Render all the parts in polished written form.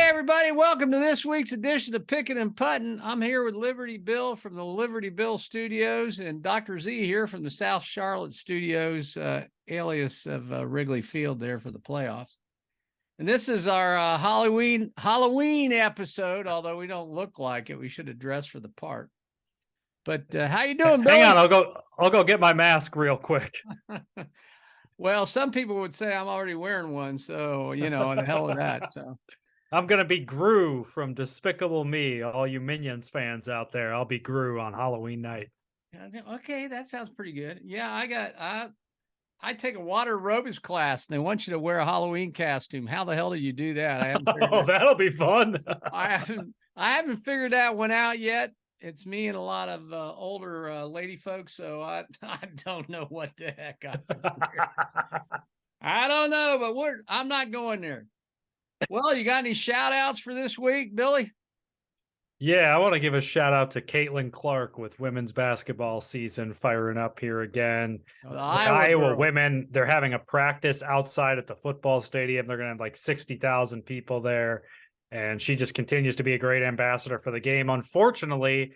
everybody. Welcome to this week's edition of Pickin' and Puttin'. I'm here with Liberty Bill from the Liberty Bill Studios and Dr. Z here from the South Charlotte Studios, alias of Wrigley Field there for the playoffs. And this is our Halloween episode, although we don't look like it. We should have dressed for the part. But how you doing, Billy? Hang on, I'll go get my mask real quick. Well, some people would say I'm already wearing one, so, the hell with that. So I'm going to be Gru from Despicable Me, all you Minions fans out there. I'll be Gru on Halloween night. Okay, that sounds pretty good. Yeah, I take a water aerobics class, and they want you to wear a Halloween costume. How the hell do you do that? I haven't figured that'll be fun. I haven't figured that one out yet. It's me and a lot of older lady folks, so I don't know what the heck I don't know, but I'm not going there. Well, you got any shout outs for this week, Billy? Yeah, I want to give a shout out to Caitlin Clark with women's basketball season firing up here again. The Iowa women, they're having a practice outside at the football stadium. They're going to have like 60,000 people there. And she just continues to be a great ambassador for the game. Unfortunately,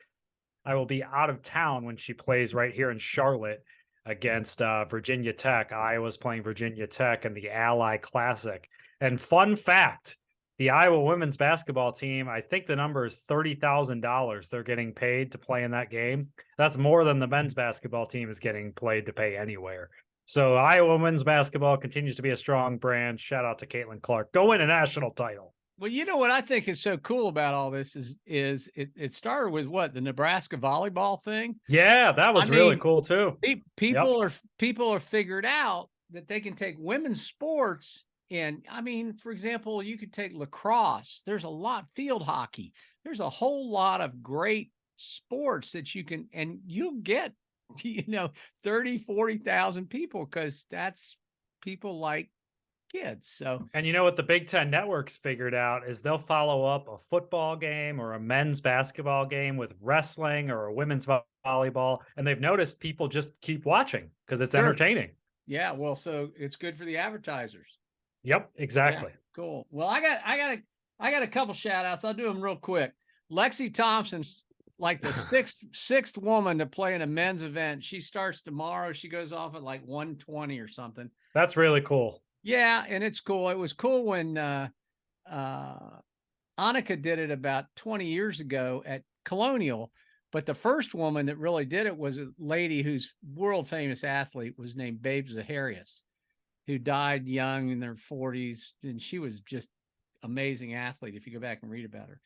I will be out of town when she plays right here in Charlotte against Virginia Tech. Iowa's playing Virginia Tech in the Ally Classic. And fun fact, the Iowa women's basketball team, I think the number is $30,000 they're getting paid to play in that game. That's more than the men's basketball team is getting paid to pay anywhere. So Iowa women's basketball continues to be a strong brand. Shout out to Caitlin Clark. Go win a national title. Well, you know what I think is so cool about all this is it started with what, the Nebraska volleyball thing? Yeah, that was really cool too. People are figured out that they can take women's sports. And I mean, for example, you could take lacrosse. There's a lot, field hockey. There's a whole lot of great sports that you can, and you'll get, 30, 40,000 people, because that's people like kids. So, and you know what the Big Ten networks figured out is they'll follow up a football game or a men's basketball game with wrestling or a women's volleyball. And they've noticed people just keep watching because it's entertaining. Yeah. Well, so it's good for the advertisers. Yep, exactly. Yeah, cool. Well, I got a couple shout outs. I'll do them real quick. Lexi Thompson's like the sixth woman to play in a men's event. She starts tomorrow. She goes off at like 1:20 or something. That's really cool. Yeah, and it's cool. It was cool when Annika did it about 20 years ago at Colonial. But the first woman that really did it was a lady whose world famous athlete was named Babe Zaharias, who died young in their 40s. And she was just amazing athlete if you go back and read about her.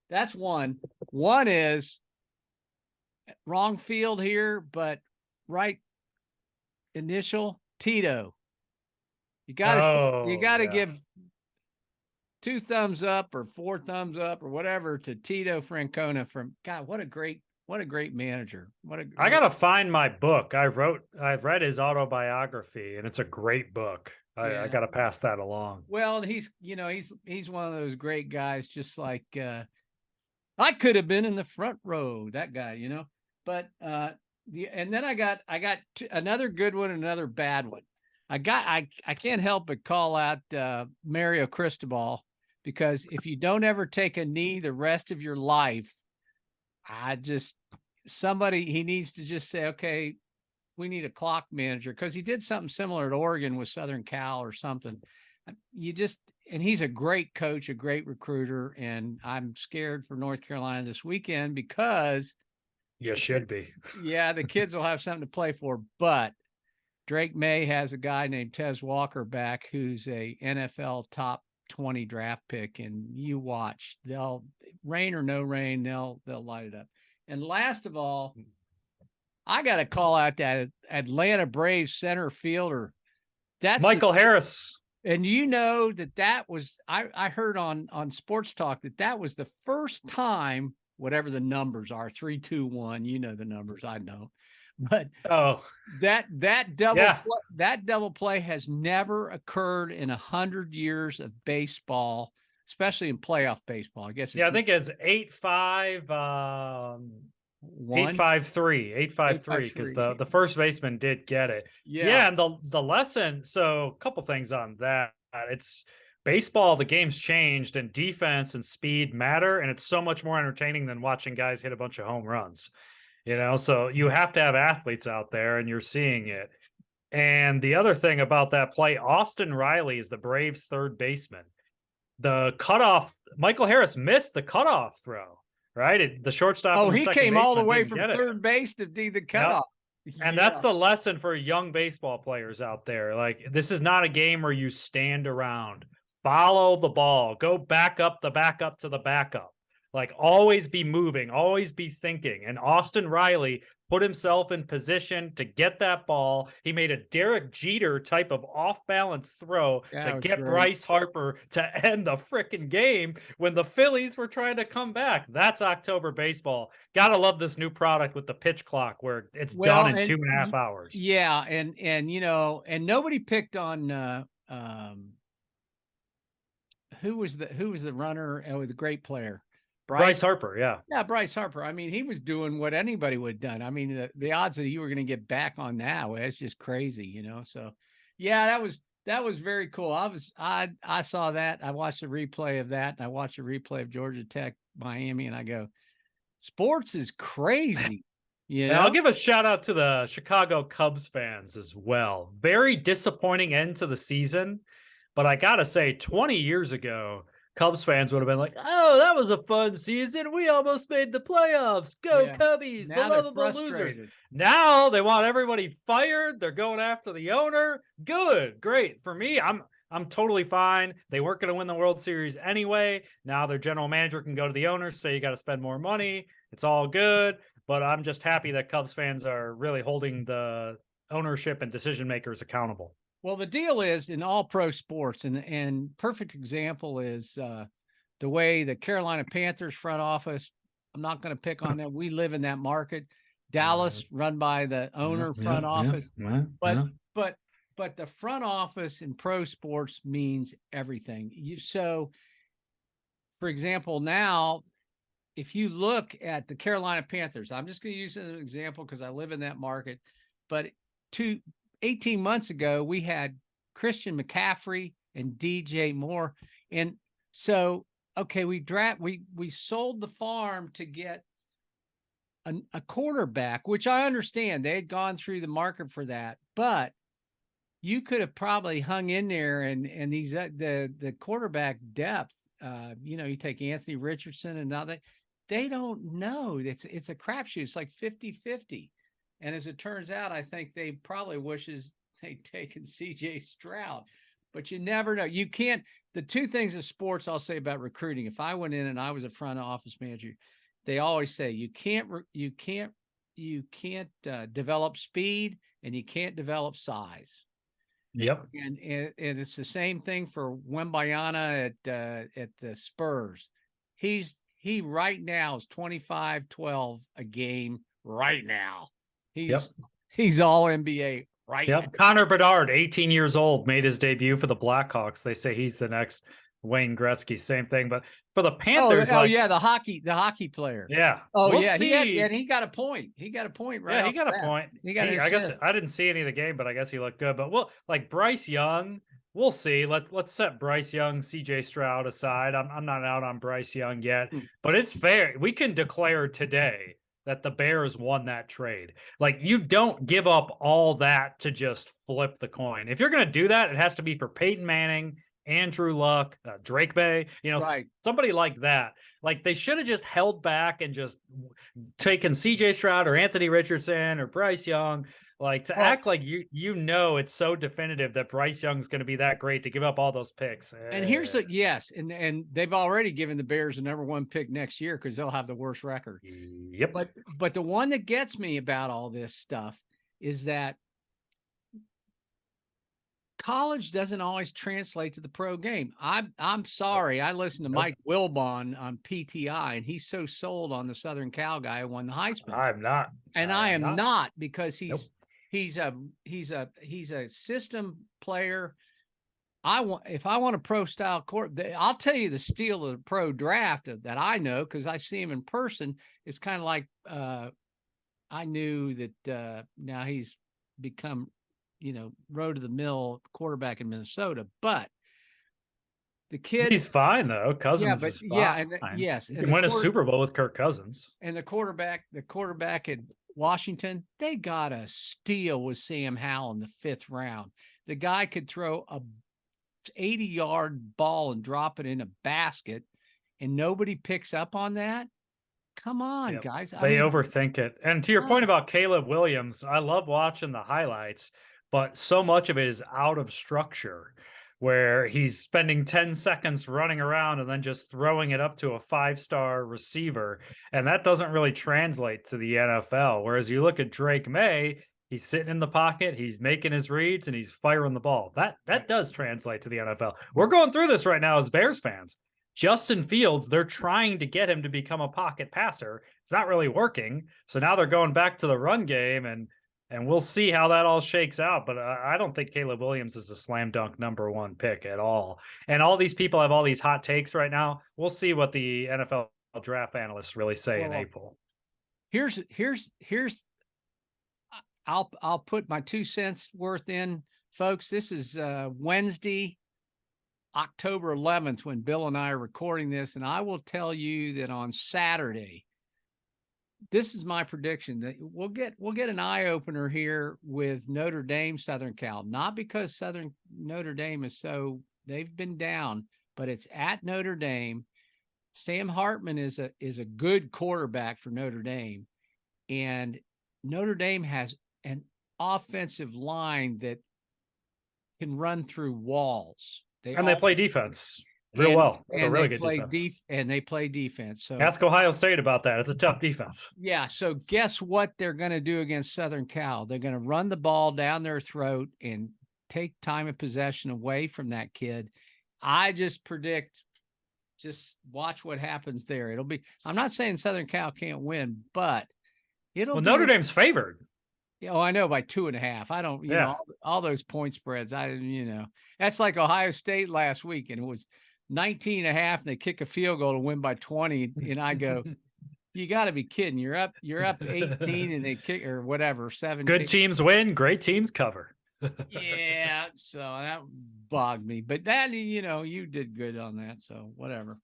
That's one. One is wrong field here, but right initial, Tito. You gotta give 2 thumbs up or 4 thumbs up or whatever to Tito Francona from God. What a great manager. I gotta find my book. I've read his autobiography, and it's a great book. I gotta pass that along. Well, and he's one of those great guys, just like I could have been in the front row, that guy, But and then I got another good one and another bad one. I can't help but call out Mario Cristobal, because if you don't ever take a knee the rest of your life, he needs to just say, okay, we need a clock manager, because he did something similar at Oregon with Southern Cal or something. And he's a great coach, a great recruiter. And I'm scared for North Carolina this weekend, because you should be. Yeah, the kids will have something to play for, but Drake May has a guy named Tez Walker back, who's a NFL top 20 draft pick, and you watch, they'll rain or no rain, they'll light it up. And last of all, I got to call out that Atlanta Braves center fielder. That's Michael Harris. And that was, I heard on Sports Talk that was the first time, whatever the numbers are, 3, 2, 1, the numbers, I know. But that double play has never occurred in 100 years of baseball, especially in playoff baseball. I guess. I think it's 8-5, 8-5-3, because the first baseman did get it. Yeah, and the lesson. So a couple things on that. It's Baseball, the game's changed, and defense and speed matter, and it's so much more entertaining than watching guys hit a bunch of home runs. So you have to have athletes out there, and you're seeing it. And the other thing about that play, Austin Riley is the Braves' third baseman. The cutoff, Michael Harris missed the cutoff throw, right? The shortstop and the he second came all the baseman way didn't from get it. third base to do the Yep. cutoff. And that's the lesson for young baseball players out there. Like, this is not a game where you stand around. Follow the ball. Go back up the backup to the backup. Like, always be moving, always be thinking. And Austin Riley put himself in position to get that ball. He made a Derek Jeter type of off-balance throw to get great. Bryce Harper to end the freaking game when the Phillies were trying to come back. That's October baseball. Gotta love this new product with the pitch clock where it's done in 2.5 hours. Yeah, and and nobody picked on who was the runner? Oh, the great player. Bryce Harper, yeah. Yeah, Bryce Harper. I mean, he was doing what anybody would have done. I mean, the odds that you were going to get back on that, it's just crazy, So, yeah, that was very cool. I saw that. I watched the replay of that, and I watched the replay of Georgia Tech, Miami, and I go, sports is crazy. And I'll give a shout out to the Chicago Cubs fans as well. Very disappointing end to the season, but I gotta say, 20 years ago, Cubs fans would have been like, "Oh, that was a fun season. We almost made the playoffs. Go Cubbies, the lovable losers." Now they want everybody fired. They're going after the owner. Good, great. For me, I'm totally fine. They weren't going to win the World Series anyway. Now their general manager can go to the owners, say you got to spend more money. It's all good. But I'm just happy that Cubs fans are really holding the ownership and decision makers accountable. Well, the deal is in all pro sports, and perfect example is the way the Carolina Panthers front office. I'm not going to pick on them. We live in that market. Dallas, run by the owner front office. But the front office in pro sports means everything. So, for example, now, if you look at the Carolina Panthers, I'm just going to use it as an example because I live in that market. But 18 months ago, we had Christian McCaffrey and DJ Moore. And so, okay, we sold the farm to get a quarterback, which I understand. They had gone through the market for that, but you could have probably hung in there and these the quarterback depth, you take Anthony Richardson and now they don't know. It's a crapshoot. It's like 50-50. And as it turns out, I think they probably wishes they'd taken CJ Stroud, but you never know. You can't. The two things of sports I'll say about recruiting. If I went in and I was a front office manager, they always say you can't develop speed and you can't develop size. Yep. And it's the same thing for Wembayana at the Spurs. He right now is 25-12 a game right now. He's all NBA right now. Connor Bedard, 18 years old, made his debut for the Blackhawks. They say he's the next Wayne Gretzky. Same thing, but for the Panthers, the hockey player. Yeah. We'll see. And he got a point. He got a point, right? Yeah, he got a point. I guess I didn't see any of the game, but I guess he looked good. But like Bryce Young, we'll see. Let's set Bryce Young, CJ Stroud aside. I'm not out on Bryce Young yet, but it's fair. We can declare today that the Bears won that trade. Like, you don't give up all that to just flip the coin. If you're going to do that, it has to be for Peyton Manning, Andrew Luck, Drake Bay, somebody like that. Like, they should have just held back and just taken CJ Stroud or Anthony Richardson or Bryce Young. Like, to act like it's so definitive that Bryce Young's going to be that great to give up all those picks. And here's and they've already given the Bears the number 1 pick next year because they'll have the worst record. Yep. But the one that gets me about all this stuff is that college doesn't always translate to the pro game. I'm sorry. I listened to Mike Wilbon on PTI, and he's so sold on the Southern Cal guy who won the Heisman. I'm not. And I am not because he's a system player. If I want a pro style court, I'll tell you the steal of the pro draft that I know because I see him in person. It's kind of like I knew that now he's become road to the mill quarterback in Minnesota, but The kid, He's fine though. yeah, Cousins but is yeah, fine. yes, You and can win a Super Bowl with Kirk Cousins. and the quarterback at Washington, they got a steal with Sam Howell in the 5th round. The guy could throw a 80-yard ball and drop it in a basket, and nobody picks up on that. Come on, Yep. guys. I They mean, overthink it. And to your point about Caleb Williams, I love watching the highlights, but so much of it is out of structure where he's spending 10 seconds running around and then just throwing it up to a 5-star receiver. And that doesn't really translate to the NFL. Whereas you look at Drake May, he's sitting in the pocket, he's making his reads, and he's firing the ball. That does translate to the NFL. We're going through this right now as Bears fans. Justin Fields, they're trying to get him to become a pocket passer. It's not really working. So now they're going back to the run game, and we'll see how that all shakes out. But I don't think Caleb Williams is a slam dunk #1 pick at all. And all these people have all these hot takes right now. We'll see what the NFL draft analysts really say in April. Here's I'll put my 2 cents worth in, folks. This is Wednesday, October 11th, when Bill and I are recording this, and I will tell you that on Saturday, this is my prediction that we'll get an eye opener here with Notre Dame, Southern Cal. Not because Notre Dame is they've been down, but it's at Notre Dame. Sam Hartman is a good quarterback for Notre Dame, and Notre Dame has an offensive line that can run through walls. They play defense real well. They have a really good defense. And they play defense. So ask Ohio State about that. It's a tough defense. Yeah. So guess what they're going to do against Southern Cal? They're going to run the ball down their throat and take time of possession away from that kid. I just predict, just watch what happens there. I'm not saying Southern Cal can't win, but Notre Dame's favored. Oh, I know, by 2.5. I don't, you know, all those point spreads. That's like Ohio State last week, and it was 19.5, and they kick a field goal to win by 20. And I go, you got to be kidding. You're up 18, and they kick, or whatever, 17. Good teams win, great teams cover. Yeah. So that bogged me, but that, you did good on that. So whatever.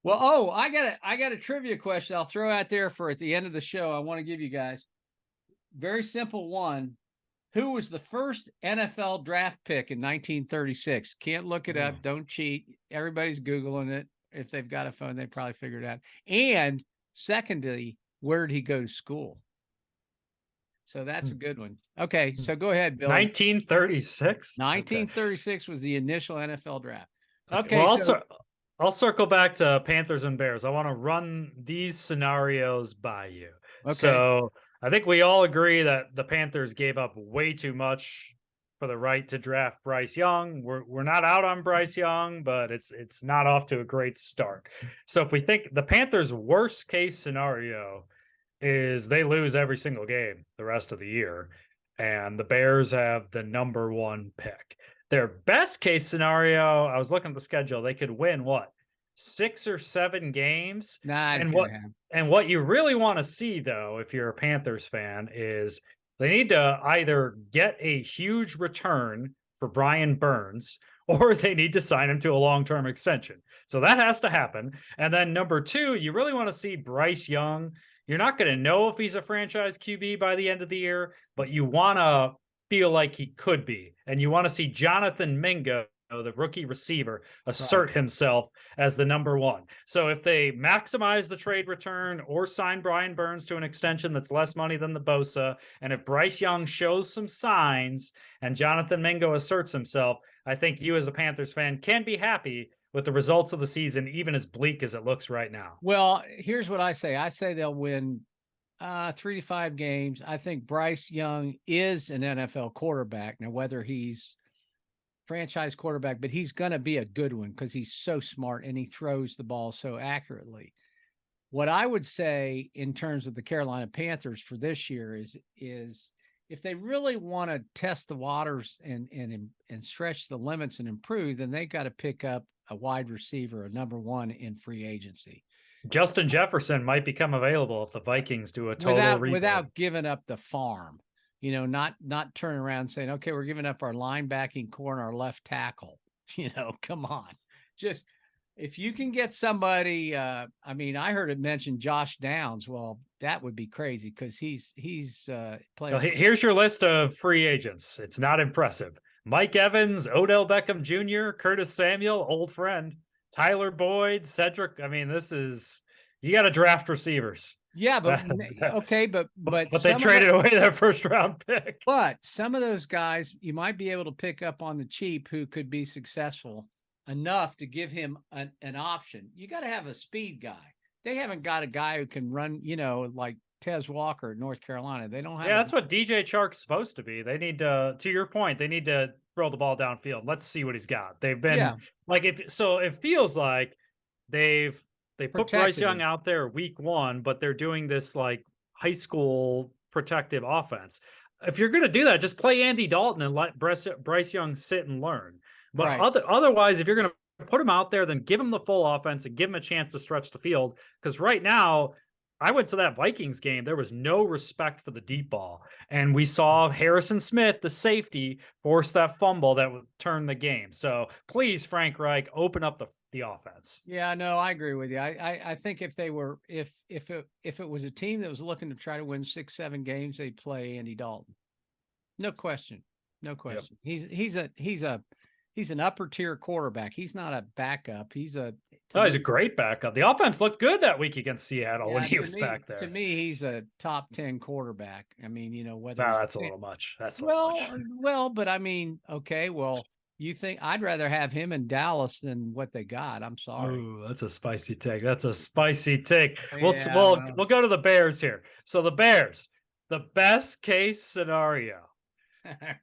Well, I got a trivia question I'll throw out there for at the end of the show. I want to give you guys. Very simple one. Who was the first NFL draft pick in 1936? Can't look it up. Don't cheat. Everybody's Googling it. If they've got a phone, they probably figured it out. And secondly, where did he go to school? So that's a good one. Okay, so go ahead, Bill. 1936? 1936 was the initial NFL draft. Okay, well, I'll circle back to Panthers and Bears. I want to run these scenarios by you. Okay. So I think we all agree that the Panthers gave up way too much for the right to draft Bryce Young. We're not out on Bryce Young, but it's not off to a great start. So if we think the Panthers' worst case scenario is they lose every single game the rest of the year, and the Bears have the #1 pick. Their best case scenario, I was looking at the schedule, they could win 6 or 7 games. And what you really want to see, though, if you're a Panthers fan, is they need to either get a huge return for Brian Burns, or they need to sign him to a long-term extension. So that has to happen. And then #2, you really want to see Bryce Young. You're not going to know if he's a franchise QB by the end of the year, but you want to feel like he could be. And you want to see Jonathan Mingo, the rookie receiver, assert himself as the #1. So if they maximize the trade return or sign Brian Burns to an extension that's less money than the Bosa, and if Bryce Young shows some signs and Jonathan Mingo asserts himself, I think you as a Panthers fan can be happy with the results of the season, even as bleak as it looks right now. Well, here's what I say. I say they'll win 3 to 5 games. I think Bryce Young is an NFL quarterback. Now, whether he's franchise quarterback, but he's going to be a good one because he's so smart and he throws the ball so accurately. What I would say in terms of the Carolina Panthers for this year is if they really want to test the waters and stretch the limits and improve, then they got to pick up a wide receiver, a #1 in free agency. Justin Jefferson might become available if the Vikings do a total rebuild. Without giving up the farm. Not turning around and saying, okay, we're giving up our linebacking core and our left tackle. Come on. Just if you can get somebody, I mean, I heard it mentioned Josh Downs. Well, that would be crazy because he's playing. Here's your list of free agents. It's not impressive. Mike Evans, Odell Beckham Jr., Curtis Samuel, old friend, Tyler Boyd, Cedric. I mean, you got to draft receivers. Yeah, but okay, but they traded away their first round pick. But some of those guys you might be able to pick up on the cheap who could be successful enough to give him an option. You got to have a speed guy. They haven't got a guy who can run, like Tez Walker at North Carolina. They don't have. Yeah, that's what DJ Chark's supposed to be. They need to your point, they need to throw the ball downfield. Let's see what he's got. They've been it feels like they put Bryce Young out there week 1, but they're doing this like high school protective offense. If you're going to do that, just play Andy Dalton and let Bryce Young sit and learn. But otherwise, if you're going to put him out there, then give him the full offense and give him a chance to stretch the field. Because right now, I went to that Vikings game. There was no respect for the deep ball. And we saw Harrison Smith, the safety, force that fumble that would turn the game. So please, Frank Reich, open up the offense. Yeah, no, I agree with you. I think if it was a team that was looking to try to win 6-7 games, they'd play Andy Dalton. No question. No question. Yep. He's an upper tier quarterback. He's not a backup. He's a great backup. The offense looked good that week against Seattle when he was back there. To me, he's a top 10 quarterback. I mean, whether that's a little much. Well, but I mean, okay, well, you think I'd rather have him in Dallas than what they got. I'm sorry. Ooh, that's a spicy take. We'll go to the Bears here. So the Bears, the best case scenario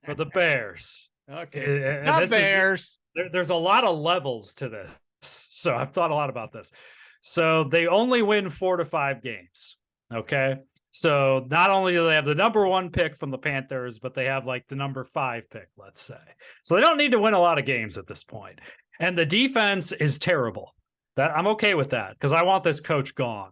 for the Bears. Okay. The Bears. There's a lot of levels to this. So I've thought a lot about this. So they only win 4 to 5 games. Okay. So not only do they have the number 1 pick from the Panthers, but they have like the number 5 pick, let's say. So they don't need to win a lot of games at this point. And the defense is terrible. That I'm okay with that because I want this coach gone.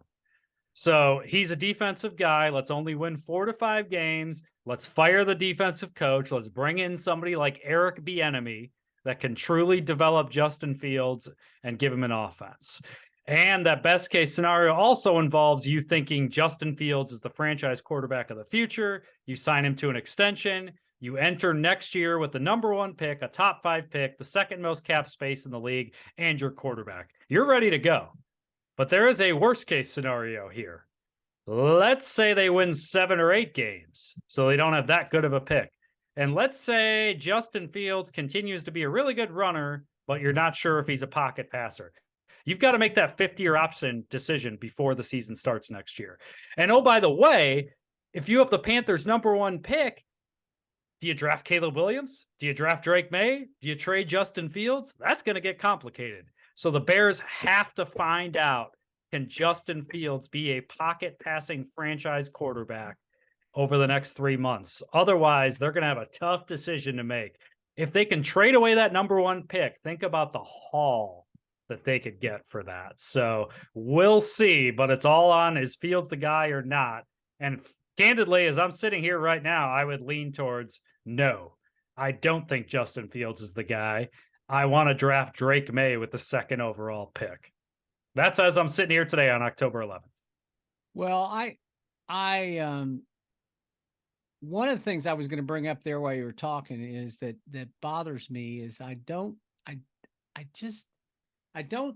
So he's a defensive guy. Let's only win 4 to 5 games. Let's fire the defensive coach. Let's bring in somebody like Eric Bieniemy that can truly develop Justin Fields and give him an offense. And that best case scenario also involves you thinking Justin Fields is the franchise quarterback of the future. You sign him to an extension. You enter next year with the number 1 pick, a top 5 pick, the second most cap space in the league, and your quarterback. You're ready to go. But there is a worst case scenario here. Let's say they win 7 or 8 games, so they don't have that good of a pick. And let's say Justin Fields continues to be a really good runner, but you're not sure if he's a pocket passer. You've got to make that 50-year option decision before the season starts next year. And oh, by the way, if you have the Panthers' number 1 pick, do you draft Caleb Williams? Do you draft Drake May? Do you trade Justin Fields? That's going to get complicated. So the Bears have to find out, can Justin Fields be a pocket passing franchise quarterback over the next 3 months? Otherwise, they're going to have a tough decision to make. If they can trade away that number 1 pick, think about the haul that they could get for that. So we'll see, but it's all on, is Fields the guy or not? And candidly, as I'm sitting here right now, I would lean towards no. I don't think Justin Fields is the guy. I want to draft Drake May with the 2nd overall pick. That's as I'm sitting here today on October 11th. Well, one of the things I was going to bring up there while you were talking is that bothers me is I don't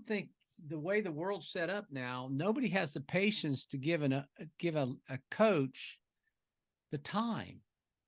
think the way the world's set up now, nobody has the patience to give a coach the time.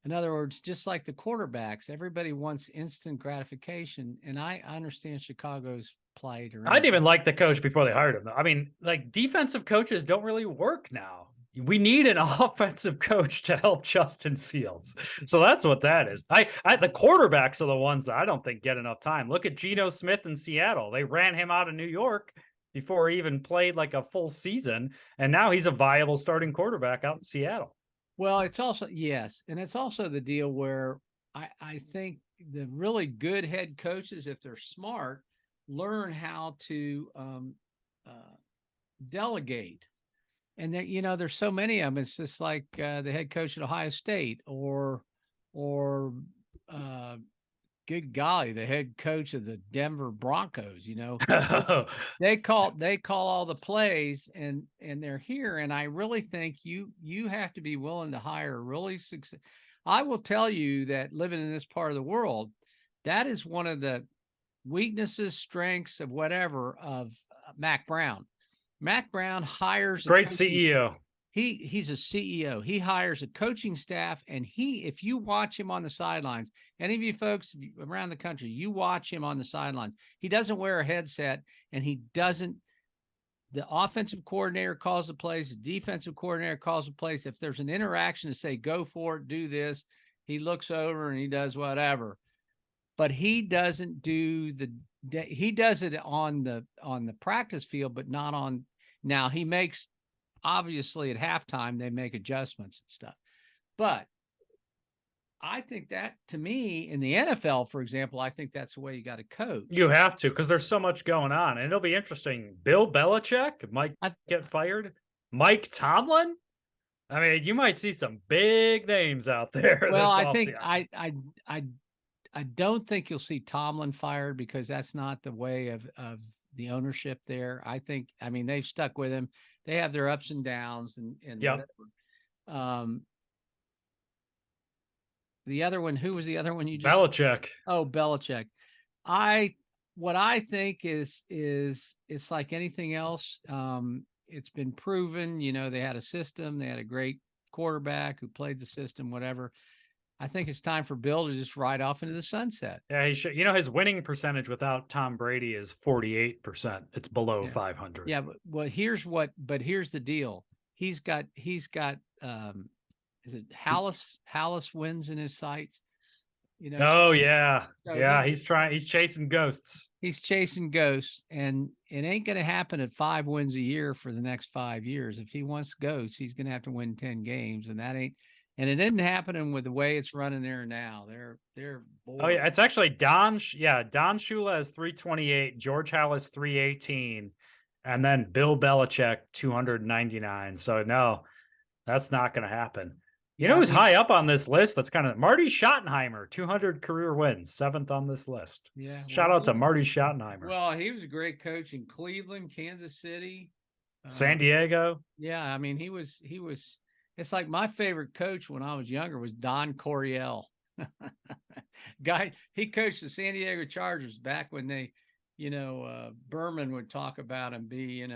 In other words, just like the quarterbacks, everybody wants instant gratification. And I understand Chicago's plight. I didn't even like the coach before they hired him. I mean, like, defensive coaches don't really work now. We need an offensive coach to help Justin Fields. So that's what that is. The quarterbacks are the ones that I don't think get enough time. Look at Geno Smith in Seattle. They ran him out of New York before he even played like a full season. And now he's a viable starting quarterback out in Seattle. Well, it's also, yes. And it's also the deal where I think the really good head coaches, if they're smart, learn how to delegate. And there, there's so many of them. It's just like the head coach at Ohio State or good golly, the head coach of the Denver Broncos, Oh, they call all the plays and they're here. And I really think you have to be willing to hire really success. I will tell you that living in this part of the world, that is one of the weaknesses, strengths of whatever of Mac Brown. Mac Brown hires a great coaching CEO. he's a CEO. He hires a coaching staff, and if you watch him on the sidelines, any of you folks around the country, you watch him on the sidelines. He doesn't wear a headset, and he doesn't. The offensive coordinator calls the plays. The defensive coordinator calls the plays. If there's an interaction to say, "Go for it, do this," he looks over and he does whatever. But he doesn't do he does it on the practice field, but not on. Now he makes, obviously at halftime they make adjustments and stuff, but I think that, to me, in the NFL, for example, I think that's the way you got to coach. You have to, because there's so much going on, and it'll be interesting. Bill Belichick might get fired. Mike Tomlin. I mean, you might see some big names out there. Well, this I think offseason. I don't think you'll see Tomlin fired, because that's not the way of the ownership there. I mean, they've stuck with him. They have their ups and downs and Yep. whatever. The other one, who was the other one you just? Belichick. Oh, Belichick. What I think is it's like anything else. It's been proven, they had a system, they had a great quarterback who played the system, whatever. I think it's time for Bill to just ride off into the sunset. Yeah, he should. His winning percentage without Tom Brady is 48%. It's below 500. Yeah, but here's the deal. He's got is it Hallis wins in his sights? Oh yeah. So yeah, he's chasing ghosts. He's chasing ghosts, and it ain't going to happen at 5 wins a year for the next 5 years. If he wants ghosts, he's going to have to win 10 games, and it isn't happening with the way it's running there now. They're bored. Oh yeah, it's actually Don Shula is 328, George Hallis 318, and then Bill Belichick 299. So no, that's not going to happen. You know who's high up on this list? That's kind of Marty Schottenheimer, 200 career wins, 7th on this list. Yeah. Shout out to Marty Schottenheimer. Well, he was a great coach in Cleveland, Kansas City, San Diego. Yeah, I mean, he was. It's like my favorite coach when I was younger was Don Coryell. Guy, he coached the San Diego Chargers back when they, Berman would talk about him being,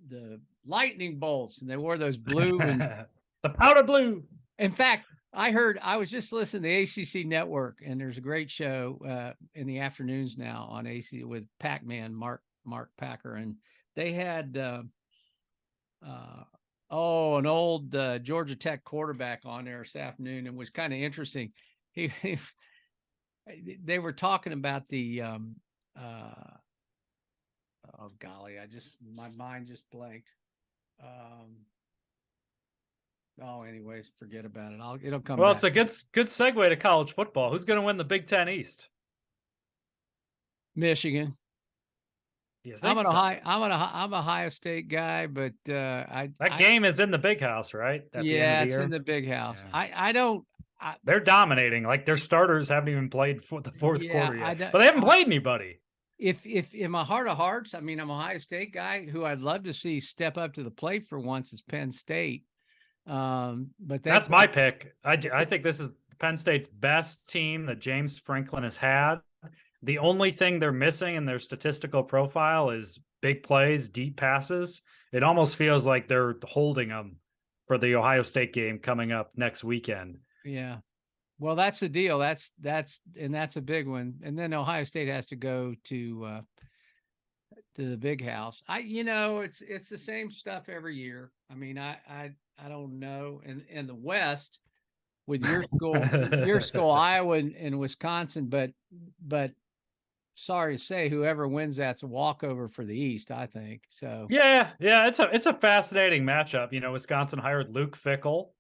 the lightning bolts, and they wore those blue and the powder blue. In fact, I was just listening to the ACC network, and there's a great show in the afternoons now on AC with Pac-Man, Mark Packer, and they had an old Georgia Tech quarterback on there this afternoon, and was kind of interesting. They were talking about the oh golly, my mind just blanked. Anyways, forget about it. It'll come. Well, back. It's a good segue to college football. Who's going to win the Big Ten East? Michigan. I'm a Ohio State guy, but that game is in the big house, right? It's in the big house. Yeah. They're dominating. Like, their starters haven't even played for the fourth quarter yet, but they haven't played anybody. If in my heart of hearts, I'm an Ohio State guy who I'd love to see step up to the plate for once is Penn State. But that's my pick. I think this is Penn State's best team that James Franklin has had. The only thing they're missing in their statistical profile is big plays, deep passes. It almost feels like they're holding them for the Ohio State game coming up next weekend. Yeah. Well, that's the deal. That's a big one. And then Ohio State has to go to the big house. It's the same stuff every year. I mean, I don't know. In the West with your school, Iowa and Wisconsin, but sorry to say, whoever wins that's a walkover for the East, I think. So yeah, it's a fascinating matchup. Wisconsin hired Luke Fickell.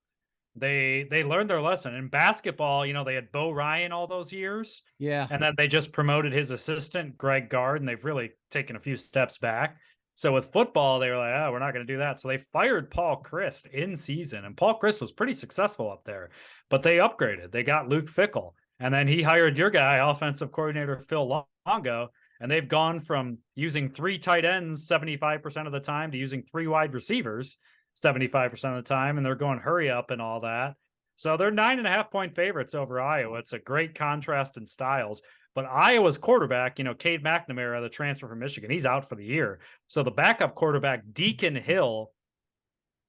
They learned their lesson in basketball. They had Bo Ryan all those years. Yeah. And then they just promoted his assistant, Greg Gard, and they've really taken a few steps back. So with football, they were like, we're not going to do that. So they fired Paul Chryst in season, and Paul Chryst was pretty successful up there, but they upgraded. They got Luke Fickell. And then he hired your guy, offensive coordinator Phil Longo, and they've gone from using 3 tight ends 75% of the time to using 3 wide receivers 75% of the time, and they're going hurry up and all that. So they're 9.5-point favorites over Iowa. It's a great contrast in styles. But Iowa's quarterback, Cade McNamara, the transfer from Michigan, he's out for the year. So the backup quarterback, Deacon Hill,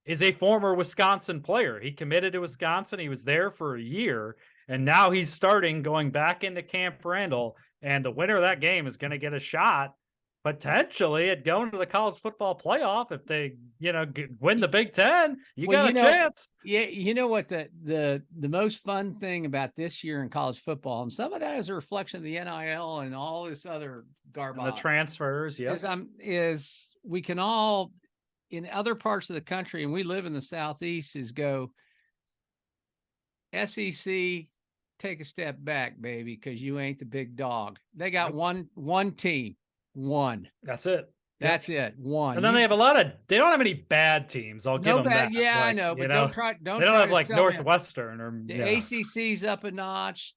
is a former Wisconsin player. He committed to Wisconsin. He was there for a year, and now he's starting going back into Camp Randall. And the winner of that game is going to get a shot potentially at going to the college football playoff. If they, win the Big Ten, you got a chance. Yeah. You know what the most fun thing about this year in college football, and some of that is a reflection of the NIL and all this other garbage. And the transfers. Yeah. Is we can all, in other parts of the country, and we live in the Southeast, is go SEC, take a step back, baby, because you ain't the big dog. They got one team. One. That's it. That's it. One. And then they have they don't have any bad teams. I'll give them that. Yeah, I know, but don't they don't have like Northwestern or the ACC's up a notch.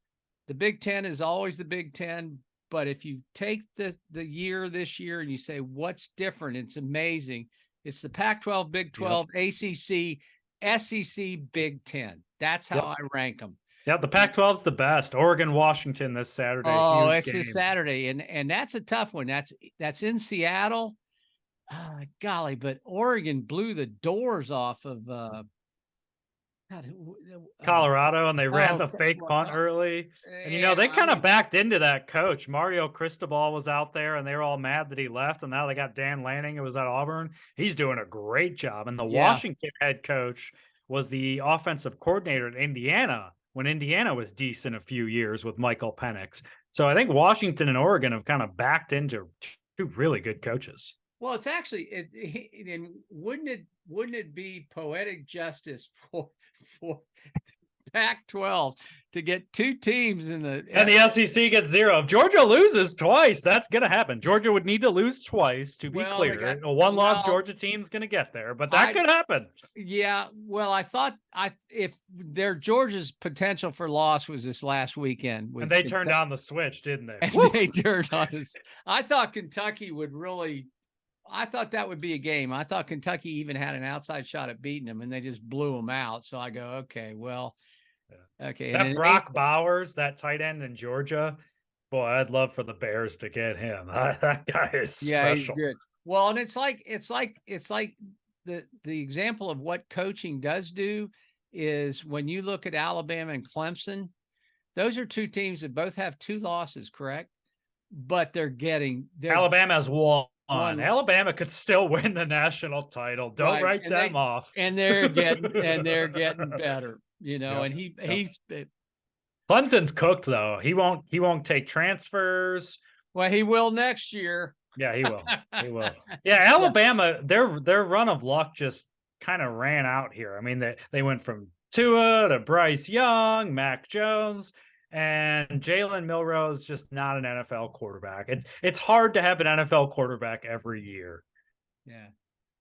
The Big Ten is always the Big Ten. But if you take the year this year and you say, what's different? It's amazing. It's the Pac-12, Big 12, ACC, SEC, Big Ten. That's how I rank them. Yeah, the Pac-12's the best. Oregon, Washington this Saturday. Oh, it's a Saturday, and that's a tough one. That's in Seattle. Golly, but Oregon blew the doors off of Colorado, and they ran the fake punt early. And they kind of backed into that coach. Mario Cristobal was out there, and they were all mad that he left. And now they got Dan Lanning, who was at Auburn. He's doing a great job. And the Washington head coach was the offensive coordinator at Indiana when Indiana was decent a few years with Michael Penix. So I think Washington and Oregon have kind of backed into 2 really good coaches. Well, it's actually, and wouldn't it be poetic justice for Pac-12 to get 2 teams in the and the SEC gets 0. If Georgia loses twice, that's going to happen. Georgia would need to lose twice to be clear. A one-loss Georgia team's going to get there, but that could happen. Yeah, well, I thought if their Georgia's potential for loss was this last weekend, and they turned on the switch, didn't they? And they turned on us. I thought Kentucky would really. I thought that would be a game. I thought Kentucky even had an outside shot at beating them, and they just blew them out. So I go, okay, well, okay. That Brock Bowers, that tight end in Georgia, boy, I'd love for the Bears to get him. That guy is special. He's good. Well, and it's like the example of what coaching does do is when you look at Alabama and Clemson, those are 2 teams that both have 2 losses, correct? But Alabama has one. Alabama could still win the national title. Don't write them off. And they're getting better, and he's Clemson's cooked though. He won't take transfers. Well, he will next year. Yeah, he will. He will. Yeah, Alabama, their run of luck just kind of ran out here. I mean, they went from Tua to Bryce Young, Mac Jones. And Jalen Milroe is just not an NFL quarterback. It's hard to have an NFL quarterback every year. Yeah.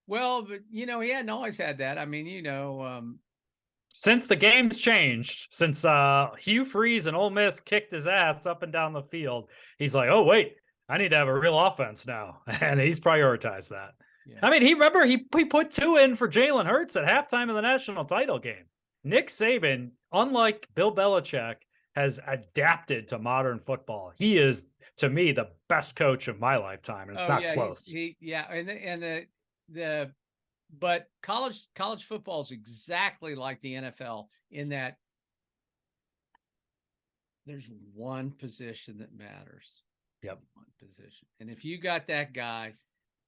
Well, but, he hadn't always had that. I mean, since the game's changed, since Hugh Freeze and Ole Miss kicked his ass up and down the field, he's like, oh, wait, I need to have a real offense now. And he's prioritized that. Yeah. I mean, he put 2 in for Jalen Hurts at halftime of the national title game. Nick Saban, unlike Bill Belichick, has adapted to modern football. He is, to me, the best coach of my lifetime, and it's not close. But college football is exactly like the NFL in that there's one position that matters. Yep, one position, and if you got that guy,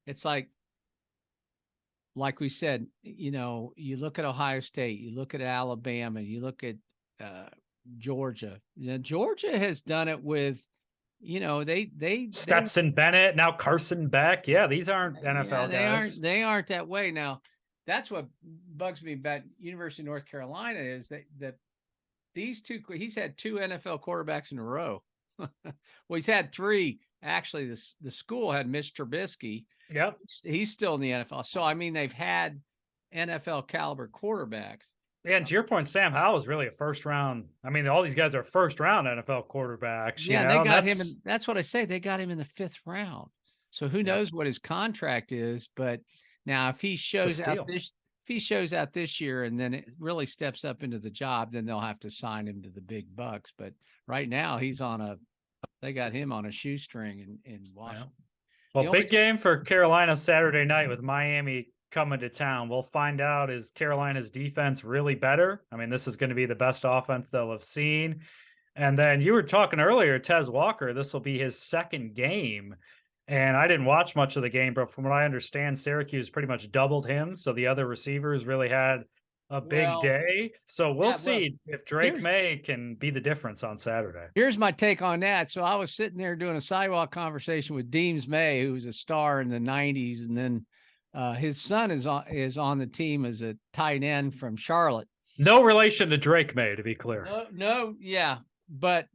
it's like we said. You look at Ohio State, you look at Alabama, you look at Georgia. Georgia has done it with, they Stetson Bennett, now Carson Beck. Yeah, these aren't NFL guys. They aren't that way. Now, that's what bugs me about University of North Carolina is that these 2. He's had 2 NFL quarterbacks in a row. Well, he's had 3. Actually, the school had Mitch Trubisky. Yep, he's still in the NFL. So I mean, they've had NFL caliber quarterbacks. Yeah, and to your point, Sam Howell is really a first round. I mean, all these guys are first round NFL quarterbacks, Yeah, and they and got him in. That's what I say. They got him in the 5th round. So who knows what his contract is? But now, if he shows out steal. this year, and then it really steps up into the job, then they'll have to sign him to the big bucks. But right now, they got him on a shoestring in Washington. Well, big game for Carolina Saturday night with Miami coming to town. We'll find out, is Carolina's defense really better? I mean, this is going to be the best offense they'll have seen. And then you were talking earlier, Tez Walker, this will be his second game. And I didn't watch much of the game, but from what I understand, Syracuse pretty much doubled him. So the other receivers really had a big day. So we'll see if Drake May can be the difference on Saturday. Here's my take on that. So I was sitting there doing a sidewalk conversation with Deems May, who was a star in the 90s. And then his son is on the team as a tight end from Charlotte. No relation to Drake May, to be clear. No, yeah. But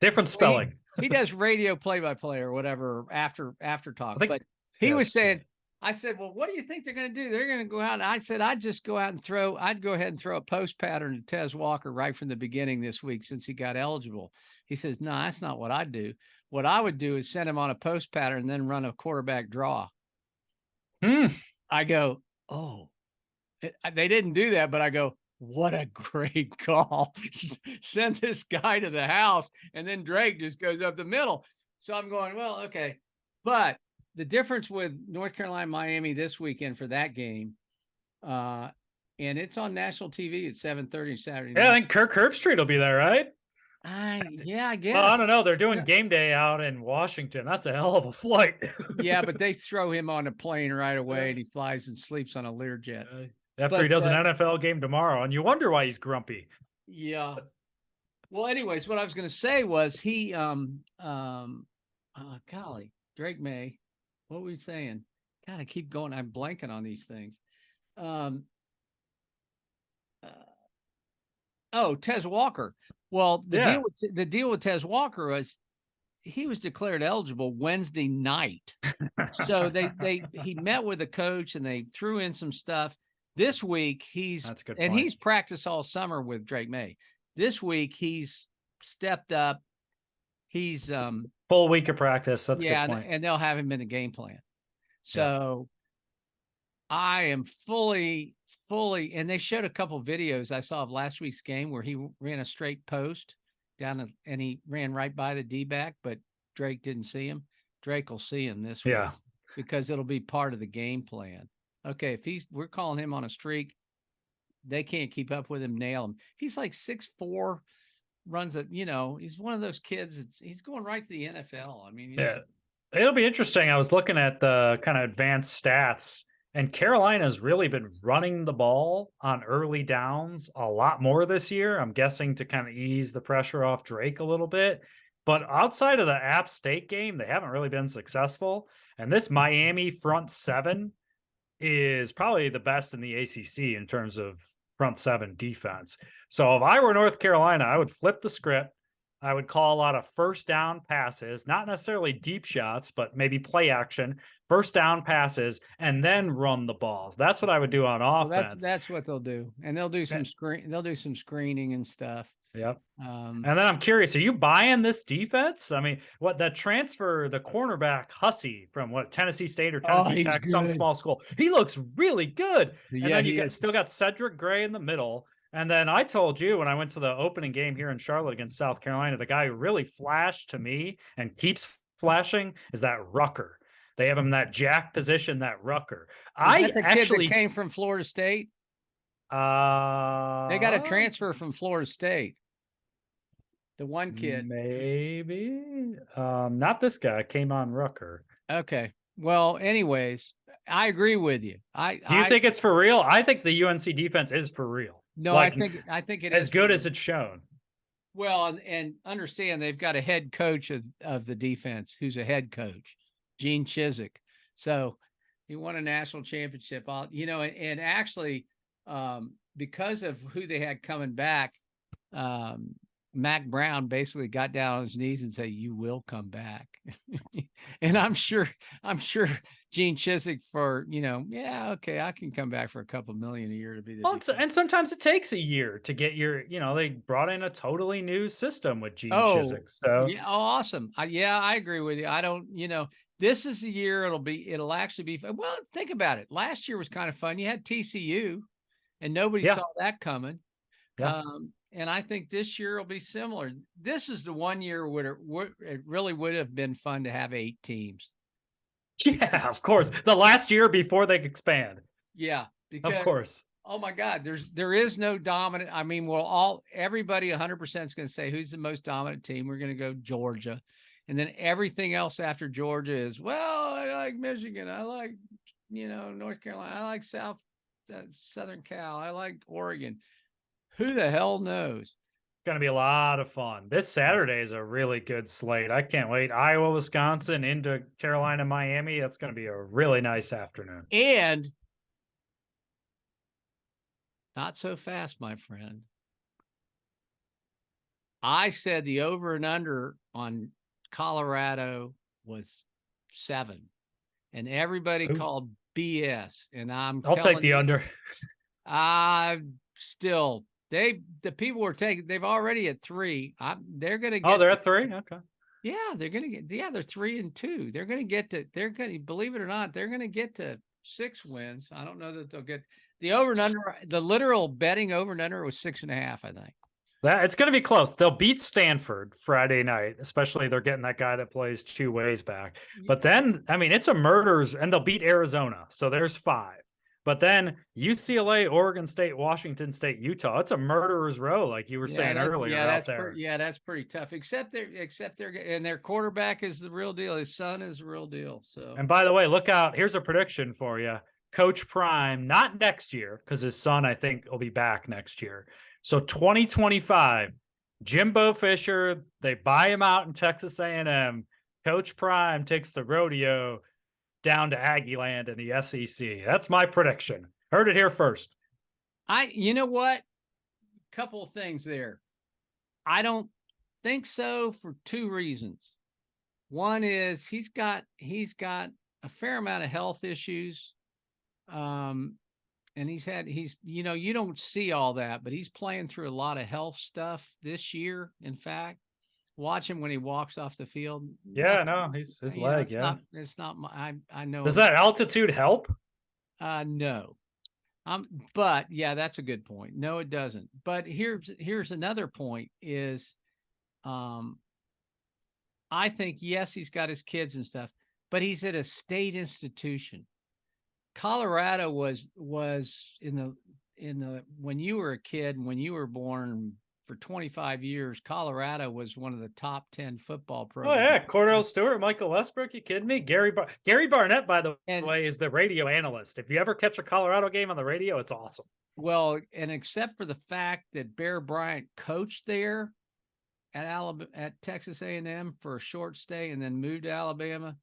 different spelling. He does radio play-by-play or whatever after talk. But he was saying, I said, well, what do you think they're going to do? They're going to go out. And I said, I'd go ahead and throw a post pattern to Tez Walker right from the beginning this week since he got eligible. He says, no, that's not what I'd do. What I would do is send him on a post pattern and then run a quarterback draw. I go, oh, they didn't do that, but I go, what a great call. Send this guy to the house, and then Drake just goes up the middle. So I'm going, well, okay. But the difference with North Carolina, Miami this weekend for that game, and it's on national TV at 7:30 Saturday night. Yeah, I think Kirk Herbstreit will be there, right? I guess. Well, I don't know. They're doing game day out in Washington. That's a hell of a flight. Yeah, but they throw him on a plane right away, and he flies and sleeps on a Learjet. After he does an NFL game tomorrow, and you wonder why he's grumpy. Yeah. Well, anyways, what I was going to say was he, golly, Drake May, what were we saying? God, I keep going. I'm blanking on these things. Tez Walker. Well, the deal with Tez Walker was he was declared eligible Wednesday night. So he met with the coach and they threw in some stuff. This week he's practiced all summer with Drake May. This week he's stepped up. He's full week of practice. That's a good point. And they'll have him in the game plan. So I am fully, and they showed a couple of videos I saw of last week's game where he ran a straight post down and he ran right by the D-back, but Drake didn't see him. Drake will see him this week because it'll be part of the game plan. Okay, if we're calling him on a streak, they can't keep up with him, nail him. He's like 6'4", runs he's one of those kids. He's going right to the NFL. I mean, it'll be interesting. I was looking at the kind of advanced stats, and Carolina's really been running the ball on early downs a lot more this year. I'm guessing to kind of ease the pressure off Drake a little bit. But outside of the App State game, they haven't really been successful. And this Miami front seven is probably the best in the ACC in terms of front seven defense. So if I were North Carolina, I would flip the script. I would call a lot of first down passes, not necessarily deep shots, but maybe play action, first down passes, and then run the ball. That's what I would do on offense. Well, that's what they'll do. And they'll do some screening and stuff. Yep. And then I'm curious, are you buying this defense? I mean, the transfer, the cornerback Hussey from Tennessee State or Tennessee Tech, some small school. He looks really good. And then you still got Cedric Gray in the middle. And then I told you when I went to the opening game here in Charlotte against South Carolina, the guy who really flashed to me and keeps flashing is that Rucker. They have him in that jack position, that Rucker. Kid that came from Florida State? They got a transfer from Florida State. The one kid. Maybe. Not this guy. Came on Rucker. Okay. Well, anyways, I agree with you. Do you think it's for real? I think the UNC defense is for real. No, I think it is as good as it's shown. Well, and understand they've got a head coach of the defense who's a head coach, Gene Chizik. So he won a national championship. And actually, because of who they had coming back, Mac Brown basically got down on his knees and said, "You will come back." And I'm sure Gene Chiswick for, yeah, okay, I can come back for a couple million a year to be the Well, defense. and sometimes it takes a year to get your, they brought in a totally new system with Gene Oh, Chiswick. So yeah. Oh, awesome. Yeah, I agree with you. I don't, this is the year it'll actually be fun. Well, think about it. Last year was kind of fun. You had TCU and nobody yeah, saw that coming. yeah. And I think this year will be similar. This is the one year where it really would have been fun to have 8 teams. Yeah, of course. The last year before they expand. Yeah, Of because course. oh my God, there is no dominant. I mean, everybody 100% is going to say who's the most dominant team. We're going to go Georgia, and then everything else after Georgia is, well, I like Michigan, I like North Carolina, I like Southern Cal, I like Oregon. Who the hell knows? Going to be a lot of fun. This Saturday is a really good slate. I can't wait. Iowa, Wisconsin into Carolina, Miami. That's going to be a really nice afternoon. And not so fast, my friend. I said the over and under on Colorado was 7, and everybody called BS. And I'll take the under. Still, the people were taking. They've already at 3. They're going to get. Oh, they're at 3. Okay. Yeah, they're going to get. Yeah, they're 3-2. They're going to get to. They're going to, believe it or not, they're going to get to 6 wins. I don't know that they'll get the over and under. The literal betting over and under was 6.5, I think. It's going to be close. They'll beat Stanford Friday night, especially they're getting that guy that plays 2 ways back. But then, I mean, it's a murders, and they'll beat Arizona. So there's 5. But then UCLA, Oregon State, Washington State, Utah. It's a murderer's row, like you were saying earlier out there. That's pretty tough. Except their quarterback is the real deal. His son is the real deal. So, and by the way, look out. Here's a prediction for you. Coach Prime, not next year, because his son, I think, will be back next year. So 2025, Jimbo Fisher, they buy him out in Texas A&M. Coach Prime takes the rodeo down to Aggie Land in the SEC. That's my prediction. Heard it here first. You know what? Couple of things there. I don't think so for 2 reasons. One is he's got a fair amount of health issues. And you don't see all that, but he's playing through a lot of health stuff this year. In fact, watch him when he walks off the field. Yeah, no, his leg. It's not my, I know. Does that altitude help? No. But yeah, that's a good point. No, it doesn't. But here's another point is, I think, yes, he's got his kids and stuff, but he's at a state institution. Colorado was in the when you were a kid, when you were born, for 25 years, Colorado was one of the top 10 football programs. Oh yeah, Cordell Stewart, Michael Westbrook. You kidding me? Gary Barnett, by the way, is the radio analyst. If you ever catch a Colorado game on the radio, it's awesome. Well, and except for the fact that Bear Bryant coached there at Texas A&M for a short stay and then moved to Alabama.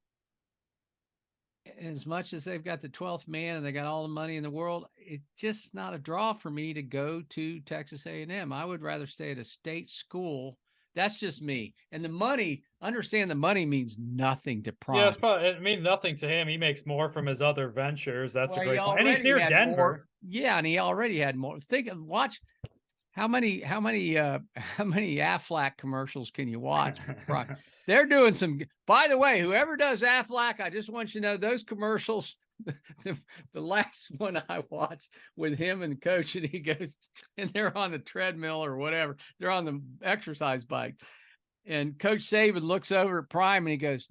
As much as they've got the 12th man and they got all the money in the world, it's just not a draw for me to go to Texas A&M. I would rather stay at a state school. That's just me. And the money, understand the money means nothing to Prime. Yeah, it means nothing to him. He makes more from his other ventures. That's a great point. And he's near Denver. More. Yeah, and he already had more. Watch how many Aflac commercials can you watch? They're doing some. By the way, whoever does Aflac, I just want you to know those commercials. The last one I watched with him and the coach, and he goes, and they're on the treadmill or whatever. They're on the exercise bike, and Coach Saban looks over at Prime and he goes,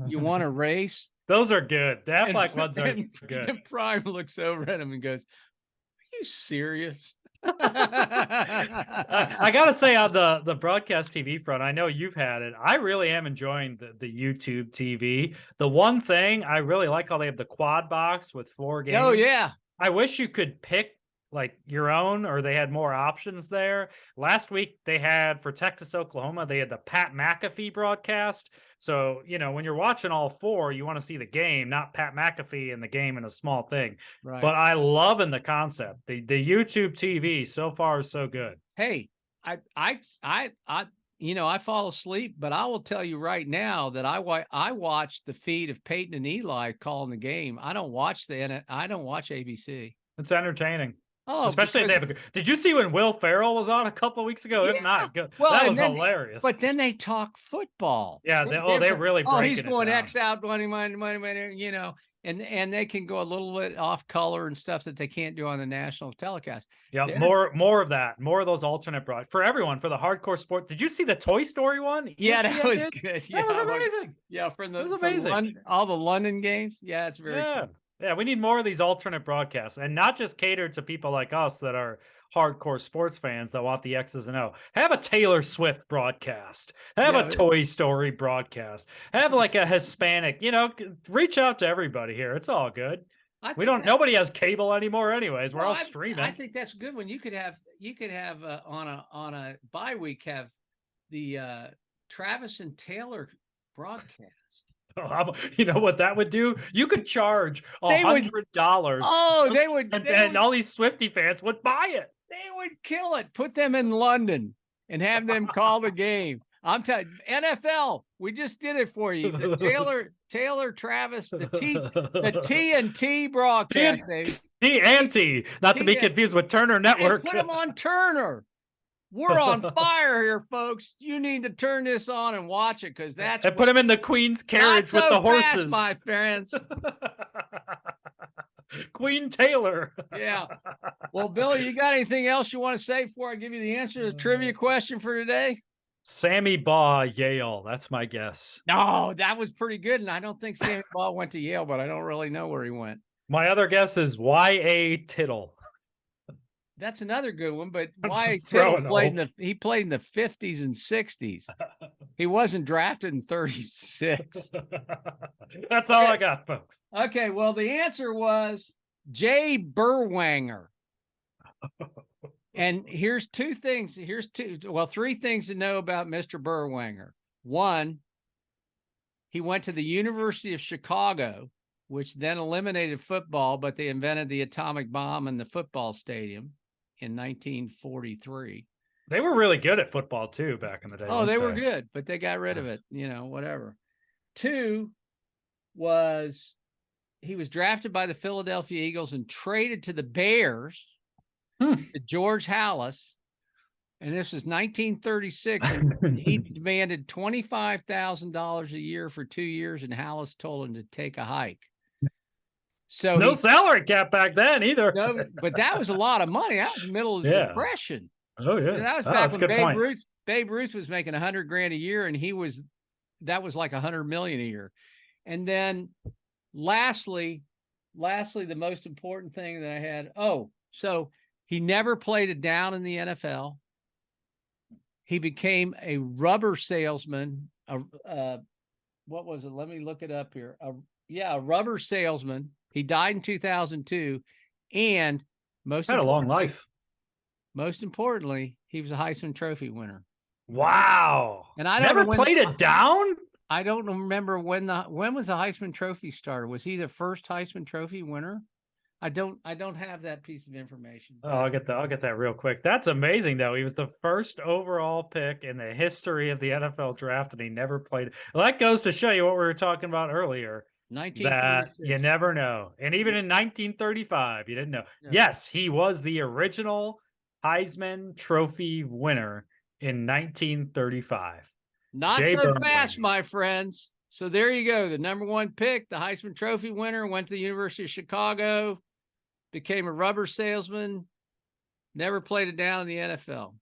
"You want to race?" Those are good. The Aflac ones are good. And Prime looks over at him and goes, "Are you serious?" I gotta say, on the broadcast TV front, I know you've had it. I really am enjoying the YouTube TV. The one thing I really like, how they have the quad box with 4 games. Oh yeah. I wish you could pick like your own, or they had more options there. Last week they had, for Texas, Oklahoma, they had the Pat McAfee broadcast. So, when you're watching all 4, you want to see the game, not Pat McAfee and the game in a small thing. Right. But I love the concept. The YouTube TV so far is so good. Hey, I fall asleep, but I will tell you right now that I watch the feed of Peyton and Eli calling the game. I don't watch ABC. It's entertaining. Oh, Especially if because they have did you see when Will Ferrell was on a couple of weeks ago? yeah. If not, Well, that and was then hilarious. but then they talk football. Yeah, they're really oh, he's breaking it going down. X out, money, and they can go a little bit off color and stuff that they can't do on the national telecast. Yeah, They're- more of that, more of those alternate broad for everyone, for the hardcore sport. Did you see the Toy Story one? Yeah, that ESPN was did? good. That was amazing. Yeah, from It was amazing. all the London games. Yeah, it's very Yeah. cool. Yeah, we need more of these alternate broadcasts, and not just catered to people like us that are hardcore sports fans that want the X's and O. Have a Taylor Swift broadcast. Have a Toy Story broadcast. Have like a Hispanic, reach out to everybody here. It's all good. Nobody has cable anymore anyways. We're all streaming. I think that's a good one. You could have on a bye week have the Travis and Taylor broadcast. You know what that would do? You could charge $100. Oh, they would, and all these Swiftie fans would buy it. They would kill it. Put them in London and have them call the game. I'm telling you, NFL, we just did it for you. The Taylor, Travis, the TNT broadcast. TNT, not to be confused with Turner Network. Put them on Turner. We're on fire here, folks. You need to turn this on and watch it because that's. And put him in the Queen's carriage with the horses, my friends. Queen Taylor. Yeah. Well, Billy, you got anything else you want to say before I give you the answer to the trivia question for today? Sammy Baugh, Yale. That's my guess. No, that was pretty good. And I don't think Sammy Baugh went to Yale, but I don't really know where he went. My other guess is Y.A. Tittle. That's another good one, but Y.A. Tittle played in the 50s and 60s. He wasn't drafted in 36. That's all I got, folks. Okay, well, the answer was Jay Berwanger. And here's three things to know about Mr. Berwanger. One, he went to the University of Chicago, which then eliminated football, but they invented the atomic bomb in the football stadium in 1943. They were really good at football too back in the day. Oh, they were good, but they got rid of it, whatever. Two was he was drafted by the Philadelphia Eagles and traded to the Bears, to George Halas. And this is 1936. And he demanded $25,000 a year for 2 years. And Halas told him to take a hike. So no salary cap back then either. No, but that was a lot of money. That was the middle of the Depression. Oh yeah, that was back when Babe Ruth was making $100,000 a year, and that was like $100 million a year. And then, lastly, the most important thing that I had. Oh, so he never played it down in the NFL. He became a rubber salesman. What was it? Let me look it up here. A rubber salesman. He died in 2002, and had a long life. Most importantly, he was a Heisman Trophy winner. Wow! And I never played it down. I don't remember when was the Heisman Trophy started. Was he the first Heisman Trophy winner? I don't have that piece of information. Oh, I'll get that real quick. That's amazing, though. He was the first overall pick in the history of the NFL draft, and he never played. Well, that goes to show you what we were talking about earlier. That you never know. And even in 1935, you didn't know. Yeah. Yes, he was the original Heisman Trophy winner in 1935. Not so fast, my friends. So there you go. The number one pick, the Heisman Trophy winner, went to the University of Chicago, became a rubber salesman, never played it down in the NFL.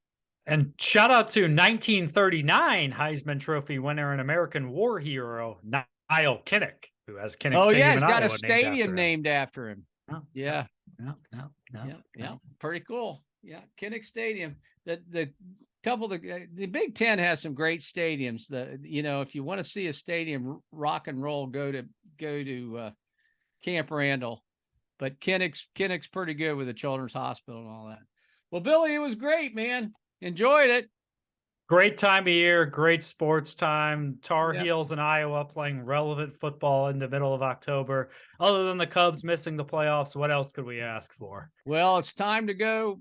And shout out to 1939 Heisman Trophy winner and American war hero, Niall Kinnick, who has Kinnick Stadium. Yeah, he's got a stadium named after him. Oh, yeah. No. Pretty cool. Yeah, Kinnick Stadium. The Big Ten has some great stadiums. If you want to see a stadium rock and roll, go to Camp Randall. But Kinnick's pretty good with the Children's Hospital and all that. Well, Billy, it was great, man. Enjoyed it. Great time of year, great sports time. Tar Heels in Iowa playing relevant football in the middle of October. Other than the Cubs missing the playoffs, what else could we ask for? Well, it's time to go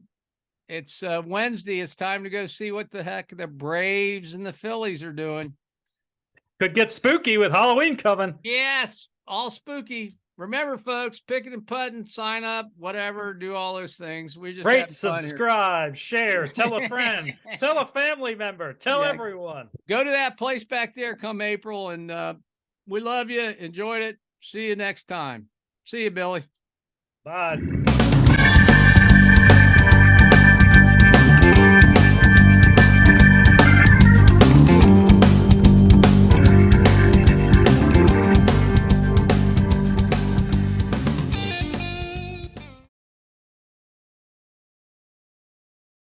It's Wednesday. It's time to go see what the heck the Braves and the Phillies are doing. Could get spooky with Halloween coming. Yes, all spooky. Remember, folks, picking and putting, sign up, whatever, do all those things. We just Rate, subscribe, share, tell a friend, tell a family member, tell everyone. Go to that place back there come April, and we love you. Enjoyed it. See you next time. See you, Billy. Bye.